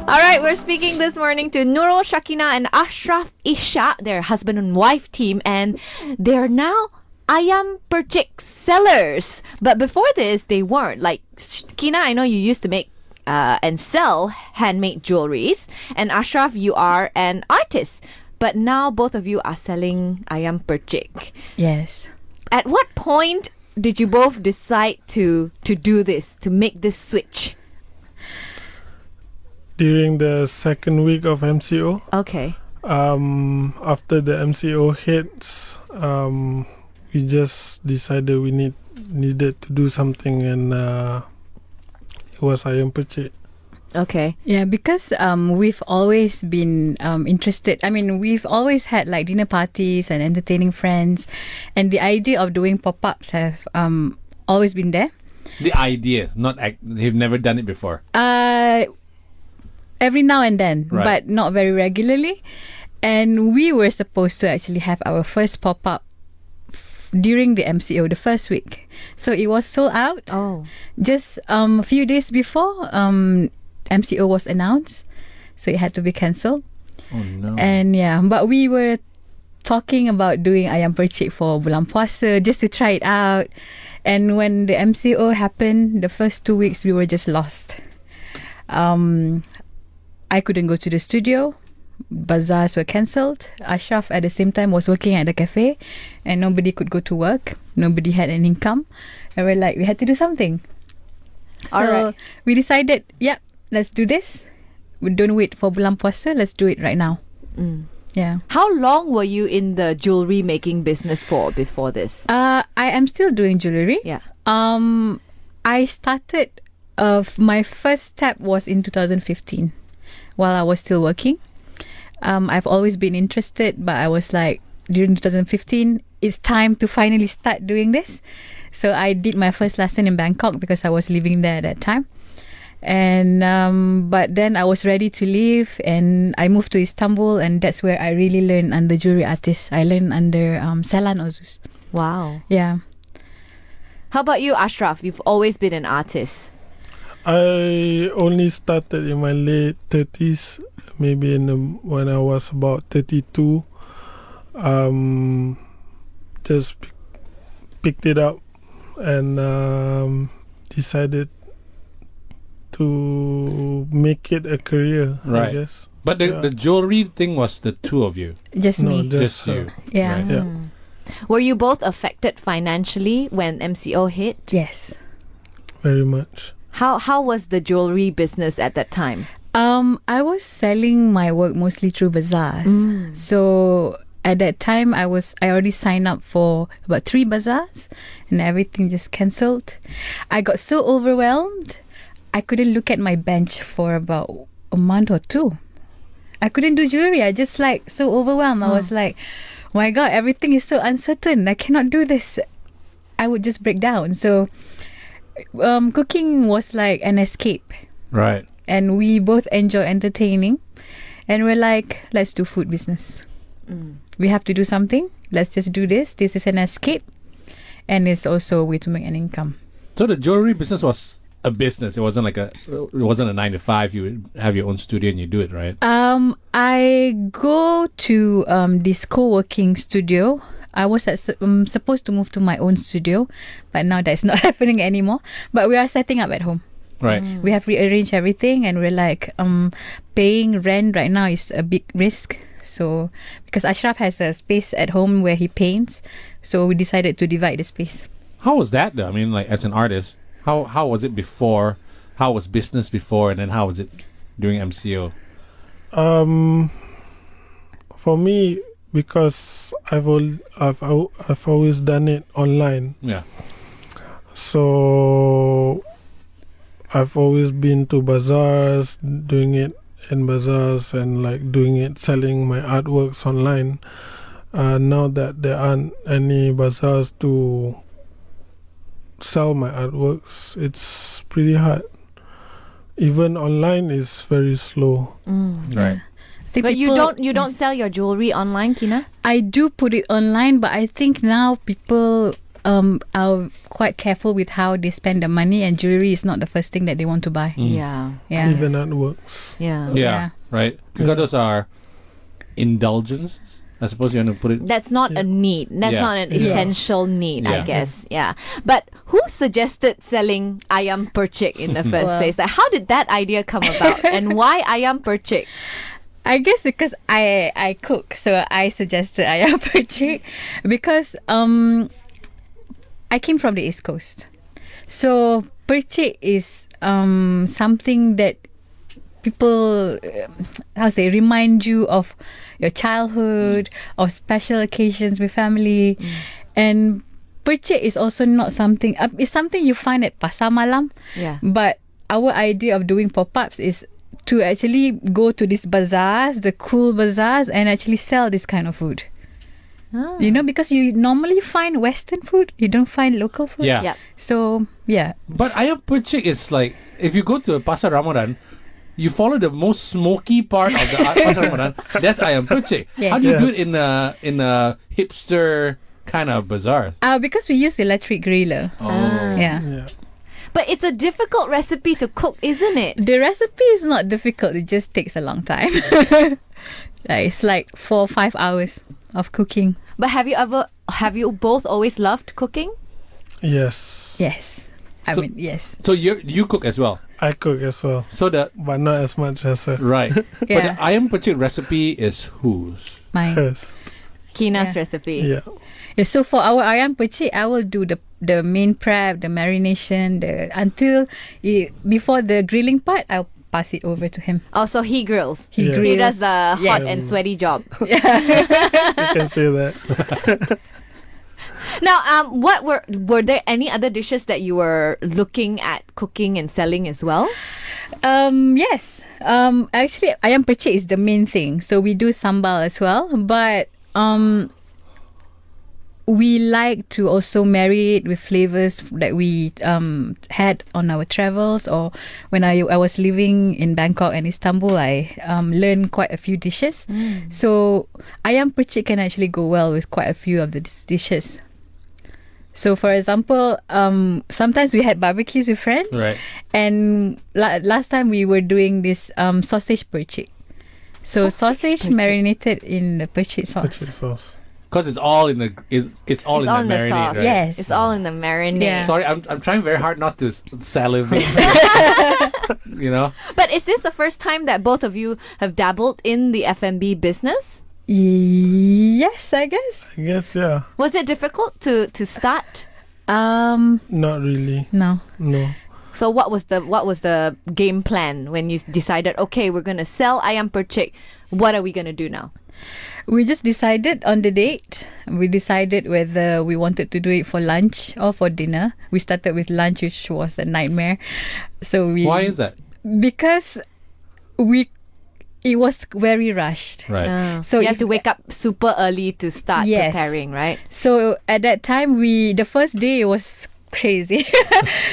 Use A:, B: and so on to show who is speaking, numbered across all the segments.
A: All right, we're speaking this morning to Nurul, Sakinah, and Ashraf Isha, their husband and wife team, and they're now ayam percik sellers. But before this, they weren't. Like, Sakinah, I know you used to make and sell handmade jewelries, and Ashraf, you are an artist. But now both of you are selling ayam percik.
B: Yes.
A: At what point did you both decide to do this, to make this switch?
C: During the second week of MCO.
A: Okay.
C: After the MCO hits, we just decided we needed to do something, and it was ayam percik.
A: Okay.
B: Yeah, because we've always been interested. I mean, we've always had like dinner parties and entertaining friends, and the idea of doing pop-ups have always been there.
D: The idea, not you've never done it before.
B: Every now and then,
D: Right.
B: but not very regularly. And we were supposed to actually have our first pop-up during the MCO, the first week. So it was sold out.
A: Oh.
B: Just a few days before MCO was announced, so it had to be cancelled.
D: Oh no.
B: And yeah, but we were talking about doing ayam percik for bulan puasa just to try it out. And when the MCO happened, the first 2 weeks we were just lost. I couldn't go to the studio. Bazaars were cancelled. Ashraf at the same time was working at the cafe, and nobody could go to work. Nobody had an income, and we're like, we had to do something. So
A: Alright.
B: we decided, yep, let's do this. We don't wait for bulan puasa. Let's do it right now. Yeah.
A: How long were you in the jewelry making business for before this?
B: I am still doing jewellery.
A: Yeah.
B: I started. My first step was in 2015, while I was still working. I've always been interested, but I was like, during 2015, it's time to finally start doing this. So I did my first lesson in Bangkok because I was living there at that time. And but then I was ready to leave, and I moved to Istanbul, and that's where I really learned under jewelry artists. I learned under Selan Ozus.
A: Wow.
B: Yeah.
A: How about you, Ashraf? You've always been an artist.
C: I only started in my late 30s, maybe when I was about 32. Just picked it up and decided to make it a career,
D: Right.
C: I guess.
D: But the jewelry thing was the two of you.
B: Just
C: No,
B: me.
D: Just you.
B: Yeah.
D: Right.
C: Yeah.
A: Were you both affected financially when MCO hit?
B: Yes.
C: Very much.
A: How was the jewelry business at that time?
B: I was selling my work mostly through bazaars. So at that time, I already signed up for about 3 bazaars, and everything just cancelled. I got so overwhelmed, I couldn't look at my bench for about a month or 2. I couldn't do jewelry. I just like so overwhelmed. I was like, oh my God, everything is so uncertain. I cannot do this. I would just break down. So cooking was like an escape.
D: Right.
B: And we both enjoy entertaining, and we're like, let's do food business. We have to do something. Let's just do this. This is an escape, and it's also a way to make an income.
D: So the jewelry business was a business. It wasn't a 9 to 5. You would have your own studio and you do it, right?
B: I go to this co-working studio. I was supposed to move to my own studio, but now that's not happening anymore. But we are setting up at home.
D: Right.
B: We have rearranged everything, and we're like, paying rent right now is a big risk. So because Ashraf has a space at home where he paints, so we decided to divide the space.
D: How was that though? I mean, like as an artist, how was it before? How was business before, and then how was it during MCO?
C: For me, because I've always done it online.
D: Yeah.
C: So I've always been to bazaars, doing it in bazaars, and like doing it, selling my artworks online. Now that there aren't any bazaars to sell my artworks, it's pretty hard. Even online is very slow.
D: Right.
A: But you don't sell your jewelry online, Kina?
B: I do put it online, but I think now people are quite careful with how they spend the money, and jewelry is not the first thing that they want to buy.
A: Yeah.
B: Yeah.
C: Even artworks.
A: Yeah.
D: Yeah, right. Because those are indulgences. I suppose you want to put it.
A: That's not a need. That's
D: Yeah.
A: not an essential need, I
D: Yeah.
A: guess. Yeah. But who suggested selling ayam percik in the first
B: Well-
A: place? Like, how did that idea come about? And why ayam percik?
B: I guess because I cook, so I suggested ayam percik because I came from the East Coast, so percik is something that people remind you of your childhood, of special occasions with family, and percik is also not something. It's something you find at pasar malam.
A: Yeah.
B: But our idea of doing pop-ups is to actually go to these bazaars, the cool bazaars, and actually sell this kind of food.
A: Ah.
B: You know, because you normally find Western food, you don't find local food.
D: Yeah.
A: Yep.
B: So, yeah.
D: But ayam percik is like, if you go to a Pasar Ramadan, you follow the most smoky part of the Pasar Ramadan. That's ayam percik.
B: Yes.
D: How do you
C: Yeah.
D: do it in a hipster kind of bazaar?
B: Because we use electric griller.
D: Oh.
B: Yeah.
C: Yeah.
A: But it's a difficult recipe to cook, isn't it?
B: The recipe is not difficult. It just takes a long time. It's like 4 or 5 hours of cooking.
A: But have you both always loved cooking?
C: Yes.
B: Yes.
D: So-
B: Yes.
D: So you cook as well.
C: I cook as well,
D: So the
C: but not as much as her.
D: right. But
B: Yeah.
D: the ayam percik recipe is whose?
B: Mine.
C: Hers.
A: Kina's
B: Yeah.
A: recipe.
C: Yeah.
B: Yeah, so for our ayam percik, I will do the main prep, the marination, before the grilling part, I'll pass it over to him.
A: Oh, so he grills.
B: He
C: Yeah.
A: He
B: grills.
A: does the hot
B: Yes.
A: and sweaty job.
C: You can say that.
A: Now, what were there any other dishes that you were looking at cooking and selling as well?
B: Yes. Actually, ayam percik is the main thing. So we do sambal as well, but we like to also marry it with flavors that we had on our travels, or when I was living in Bangkok and Istanbul, I learned quite a few dishes. So ayam percik can actually go well with quite a few of the dishes. So for example, sometimes we had barbecues with friends,
D: Right.
B: and last time we were doing this sausage percik. So
A: Sausage
B: sausage
A: percik.
B: marinated in the percik sauce.
C: Percik sauce.
D: Because it's all in the it's all
A: It's
D: in
A: all
D: the
A: in the
D: marinade,
A: sauce.
D: right?
B: Yes.
A: It's all in the marinade.
B: Yeah.
D: Sorry, I'm trying very hard not to salivate. You know.
A: But is this the first time that both of you have dabbled in the F&B business?
B: Yes, I guess.
C: I guess, yeah.
A: Was it difficult to start?
C: Not really.
B: No.
C: No.
A: So what was the game plan when you decided, okay, we're gonna sell ayam percik? What are we gonna do now?
B: We just decided on the date. We decided whether we wanted to do it for lunch or for dinner. We started with lunch, which was a nightmare. So we
D: Why is that?
B: because it was very rushed.
D: Right.
A: So you have
B: if-
A: to wake up super early to start
B: Yes.
A: preparing, right?
B: So at that time, the first day was crazy.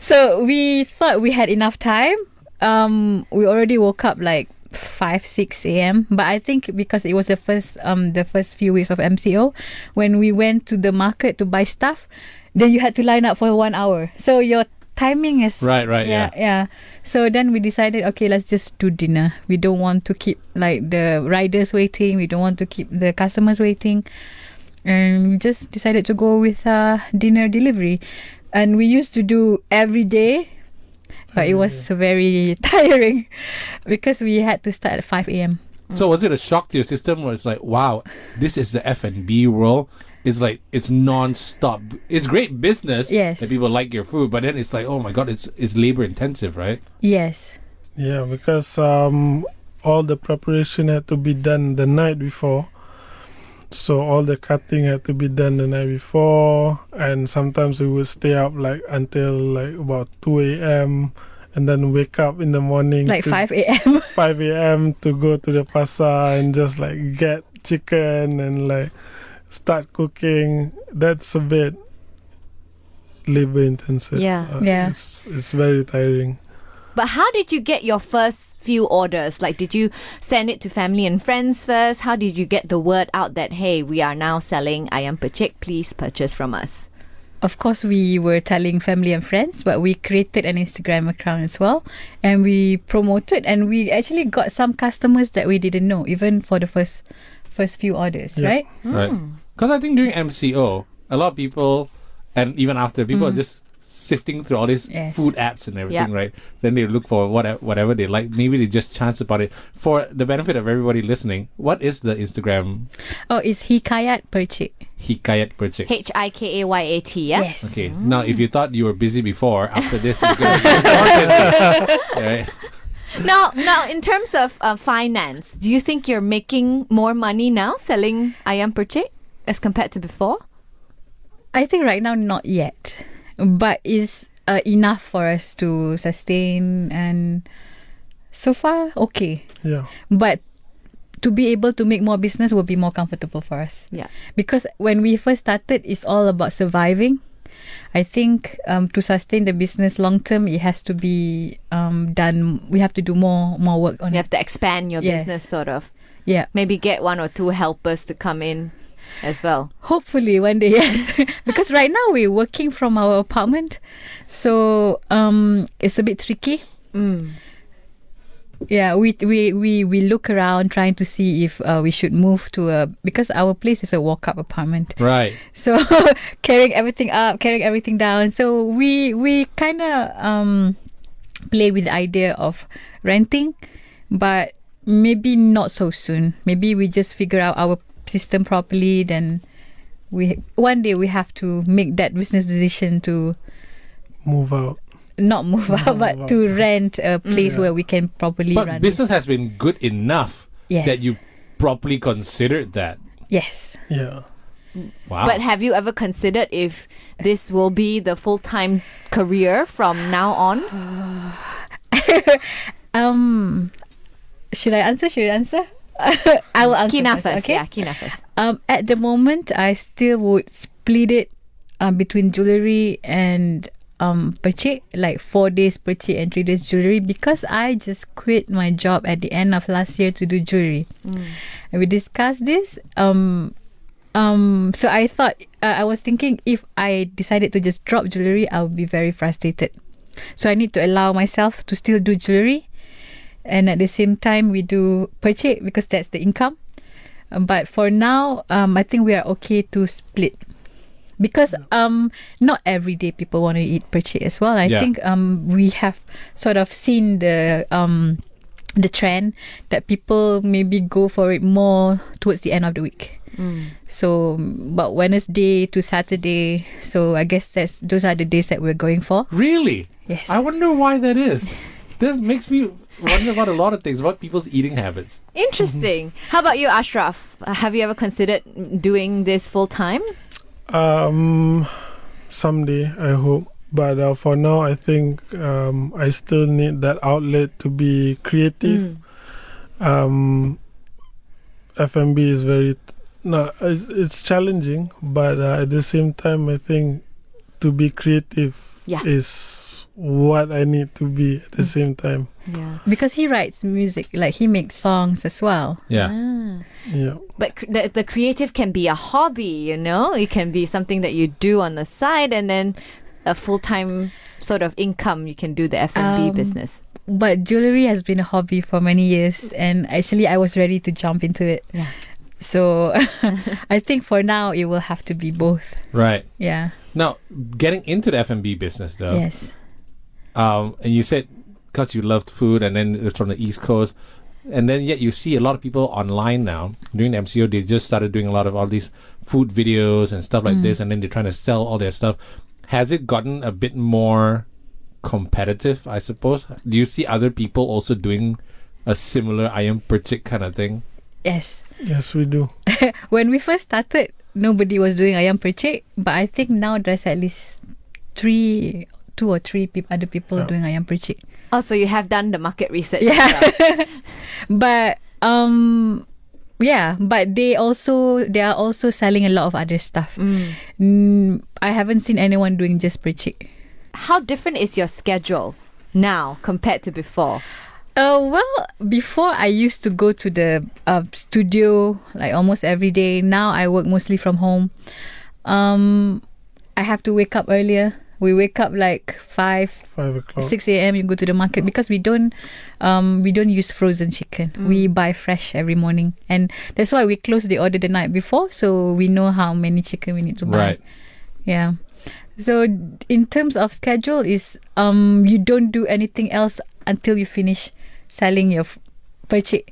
B: So we thought we had enough time. We already woke up like 5-6 a.m. But I think because it was the first few weeks of MCO, when we went to the market to buy stuff, then you had to line up for 1 hour. So your timing is
D: Right,
B: yeah. So then we decided, okay, let's just do dinner. We don't want to keep like the riders waiting. We don't want to keep the customers waiting. And we just decided to go with dinner delivery. And we used to do every day, but it was very tiring because we had to start at 5 a.m.
D: So was it a shock to your system where it's like, wow, this is the F&B world? It's like, it's non-stop. It's great business.
B: Yes.
D: That people like your food, but then it's like, oh my God, it's labor intensive, right?
B: Yes.
C: Yeah, because all the preparation had to be done the night before. So all the cutting had to be done the night before, and sometimes we would stay up like until like about 2 a.m. and then wake up in the morning
B: Like
C: to
B: 5 a.m.
C: 5 a.m. to go to the pasar and just like get chicken and like start cooking. That's a bit labor intensive.
A: Yeah.
B: Yeah.
C: It's very tiring.
A: But how did you get your first few orders? Like, did you send it to family and friends first? How did you get the word out that, hey, we are now selling ayam percik, please purchase from us?
B: of course, we were telling family and friends, but we created an Instagram account as well, and we promoted, and we actually got some customers that we didn't know, even for the first few orders,
C: Yeah.
B: right?
D: Right. Because I think during MCO, a lot of people, and even after, people are just sifting through all these
B: Yes.
D: food apps and everything,
A: Yeah.
D: right? Then they look for whatever they like. Maybe they just chance about it. For the benefit of everybody listening, what is the Instagram
B: Oh, it's Hikayat Percik.
D: Hikayat percik?
A: Hikayat, yeah?
B: Yes.
D: Okay. Now, if you thought you were busy before, after this, you're going to be more busy. Right?
A: Now, in terms of finance, do you think you're making more money now selling ayam percik as compared to before?
B: I think right now not yet, but it's enough for us to sustain, and so far okay.
C: Yeah.
B: But to be able to make more business will be more comfortable for us.
A: Yeah.
B: Because when we first started, it's all about surviving. I think to sustain the business long term, it has to be done. We have to do more work on
A: You
B: it.
A: have to expand your
B: Yes.
A: business, sort of.
B: Yeah.
A: Maybe get 1 or 2 helpers to come in as well.
B: Hopefully one day, yes. Because right now we're working from our apartment, so it's a bit tricky. Yeah, we look around trying to see if we should move to because our place is a walk-up apartment.
D: Right.
B: So carrying everything up, carrying everything down. So we kind of play with the idea of renting, but maybe not so soon. Maybe we just figure out our system properly. Then one day we have to make that business decision to
C: Move out.
B: not move out, but to rent a place where we can properly
D: But
B: run.
D: business has been good enough
B: Yes.
D: that you properly considered that.
B: Yes.
C: Yeah.
D: Wow.
A: But have you ever considered if this will be the full-time career from now on?
B: Should I answer? I will answer
A: Kina
B: first,
A: first.
B: okay?
A: Yeah, Kina first.
B: At the moment, I still would split it between jewellery and percik, like 4 days percik and 3 days jewellery, because I just quit my job at the end of last year to do jewellery. And we discussed this. So I thought, I was thinking, if I decided to just drop jewellery, I would be very frustrated. So I need to allow myself to still do jewellery, and at the same time we do percik, because that's the income. But for now, I think we are okay to split, because not every day people want to eat percik as well. I
D: Yeah.
B: think we have sort of seen the trend that people maybe go for it more towards the end of the week. So, but Wednesday to Saturday, so I guess those are the days that we're going for.
D: Really?
B: Yes.
D: I wonder why that is. That makes me wonder about a lot of things, about people's eating habits.
A: Interesting. How about you, Ashraf? Have you ever considered doing this full-time?
C: Someday, I hope. But for now, I think I still need that outlet to be creative. F&B is it's challenging, but at the same time, I think to be creative
A: Yeah.
C: is what I need to be at the same time.
A: Yeah.
B: Because he writes music, like he makes songs as well.
D: Yeah.
C: Yeah.
A: But the creative can be a hobby, you know? It can be something that you do on the side, and then a full-time sort of income, you can do the F&B business.
B: But jewellery has been a hobby for many years, and actually I was ready to jump into it.
A: Yeah.
B: So I think for now it will have to be both.
D: Right.
B: Yeah.
D: Now, getting into the F&B business, though.
B: Yes.
D: And you said because you loved food, and then it's from the East Coast, and then yet you see a lot of people online now during the MCO. They just started doing a lot of all these food videos and stuff like this, and then they're trying to sell all their stuff. Has it gotten a bit more competitive, I suppose? Do you see other people also doing a similar ayam percik kind of thing?
B: Yes.
C: Yes, we do.
B: When we first started, nobody was doing ayam percik, but I think now there's at least 2 or 3 other people doing ayam percik.
A: Oh, so you have done the market research.
B: Yeah.
A: as well.
B: But but they are also selling a lot of other stuff. I haven't seen anyone doing just percik.
A: How different is your schedule now compared to before?
B: Well, before I used to go to the studio like almost every day. Now I work mostly from home. I have to wake up earlier. We wake up like 5
C: 5 o'clock.
B: 6 a.m. You go to the market because we don't use frozen chicken. We buy fresh every morning, and that's why we close the order the night before, so we know how many chicken we need to buy.
D: Right.
B: Yeah. So in terms of schedule is you don't do anything else until you finish selling your percik.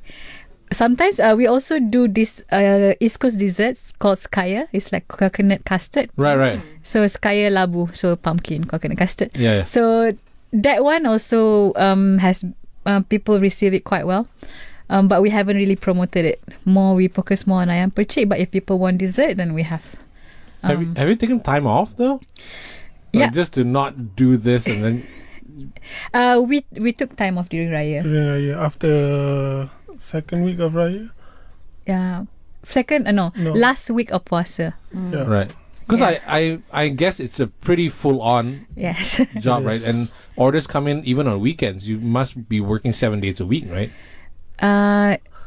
B: Sometimes we also do this East Coast desserts called skaya. It's like coconut custard.
D: Right.
B: So skaya labu, so pumpkin coconut custard.
D: Yeah.
B: So that one also has people receive it quite well. But we haven't really promoted it. We focus more on ayam percik. But if people want dessert, then we have.
D: Have you taken time off though?
B: Yeah.
D: Like, just to not do this and then.
B: We took time off during Raya.
C: After second week of Raya.
B: Yeah.
C: No.
B: Last week of puasa.
C: Yeah.
D: Right. Because
B: Yeah.
D: I guess it's a pretty full on
B: Yes.
D: job, right?
C: Yes.
D: And orders come in even on weekends. You must be working 7 days a week, right?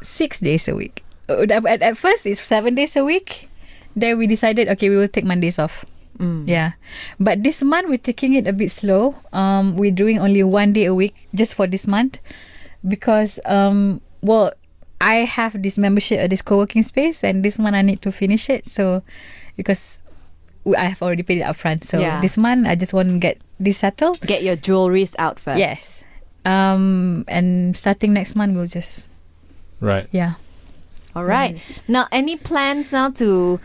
B: 6 days a week. At first, it's 7 days a week. Then we decided, okay, we will take Mondays off. Yeah. But this month, we're taking it a bit slow. We're doing only 1 day a week just for this month. Because, I have this membership at this co-working space, and this month I need to finish it. So, because I have already paid it up front. So, this month, I just want to get this settled.
A: Get your jewelries out first.
B: Yes. And starting next month, we'll just...
D: Right.
B: Yeah.
A: All right. Now, any plans now to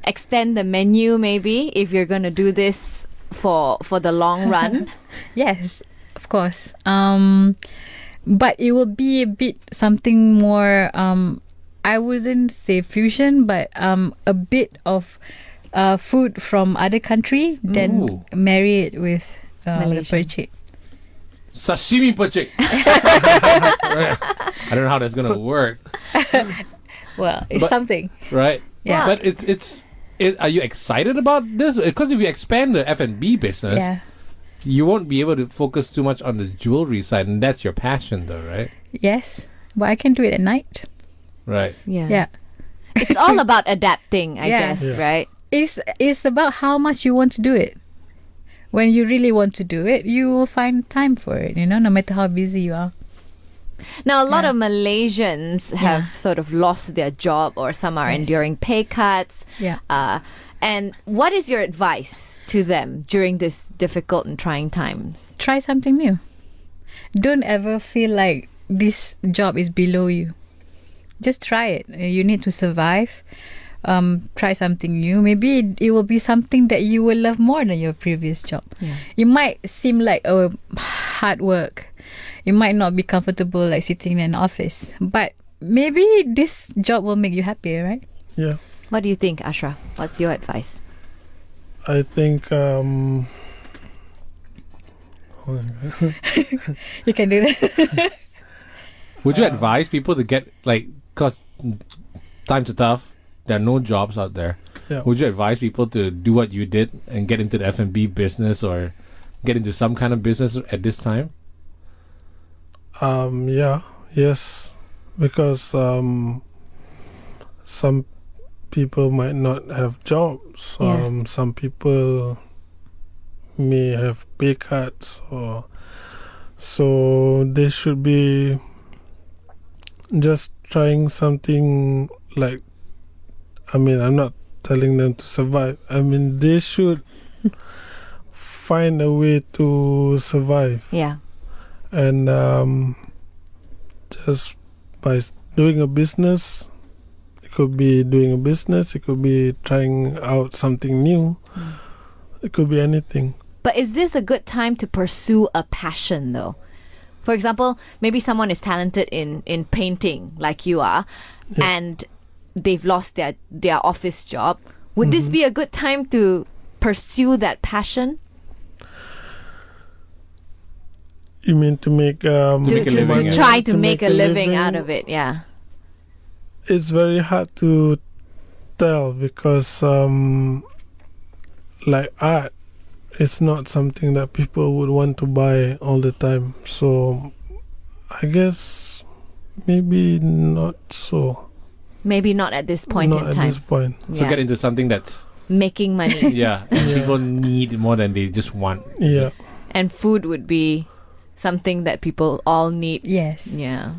A: extend the menu maybe if you're going to do this for the long run?
B: Yes, of course. But it will be a bit something more, I wouldn't say fusion, but a bit of food from other country, then
D: Ooh.
B: marry it with the
A: Malaysian.
B: percik.
D: Sashimi percik. Right. I don't know how that's gonna work.
B: Well, it's
D: But-
B: something.
D: Right.
B: Yeah.
D: But are you excited about this? Because if you expand the F&B business,
B: Yeah.
D: you won't be able to focus too much on the jewelry side, and that's your passion, though, right?
B: Yes. But I can do it at night.
D: Right.
B: Yeah.
A: It's all about adapting, I
B: Yeah.
A: guess,
C: Yeah.
A: right?
B: It's about how much you want to do it. When you really want to do it, you will find time for it, no matter how busy you are.
A: Now, a lot
B: Yeah.
A: of Malaysians have sort of lost their job, or some are
B: Yes.
A: enduring pay cuts.
B: Yeah.
A: And what is your advice to them during this difficult and trying times?
B: Try something new. Don't ever feel like this job is below you. Just try it. You need to survive. Try something new. Maybe it will be something that you will love more than your previous job.
A: Yeah.
B: It might seem like hard work. It might not be comfortable like sitting in an office. But maybe this job will make you happier, right?
C: Yeah.
A: What do you think, Ashraf? What's your advice?
C: I think
B: You can do that.
D: Would you advise people to get, like, because times are tough, there are no jobs out there.
C: Yeah.
D: Would you advise people to do what you did and get into the F&B business or get into some kind of business at this time?
C: Yes, because some people might not have jobs.
A: Yeah.
C: Some people may have pay cuts, so they should be just trying something like. I'm not telling them to survive. They should find a way to survive.
A: Yeah.
C: And just by doing a business, it could be doing a business, it could be trying out something new, it could be anything.
A: But is this a good time to pursue a passion, though? For example, maybe someone is talented in painting, like you are, and they've lost their office job. Would this be a good time to pursue that passion?
C: You mean to make
D: make a living,
A: to
D: yeah.
A: try to make a living out of it, yeah.
C: It's very hard to tell because like art, it's not something that people would want to buy all the time. So I guess maybe not so.
A: Maybe not at this point
C: Not
A: in
C: at
A: time.
C: this point.
D: So
A: Yeah.
D: get into something that's
A: making money.
D: Yeah, and people need more than they just want.
C: Yeah.
A: And food would be something that people all need.
B: Yes.
A: Yeah.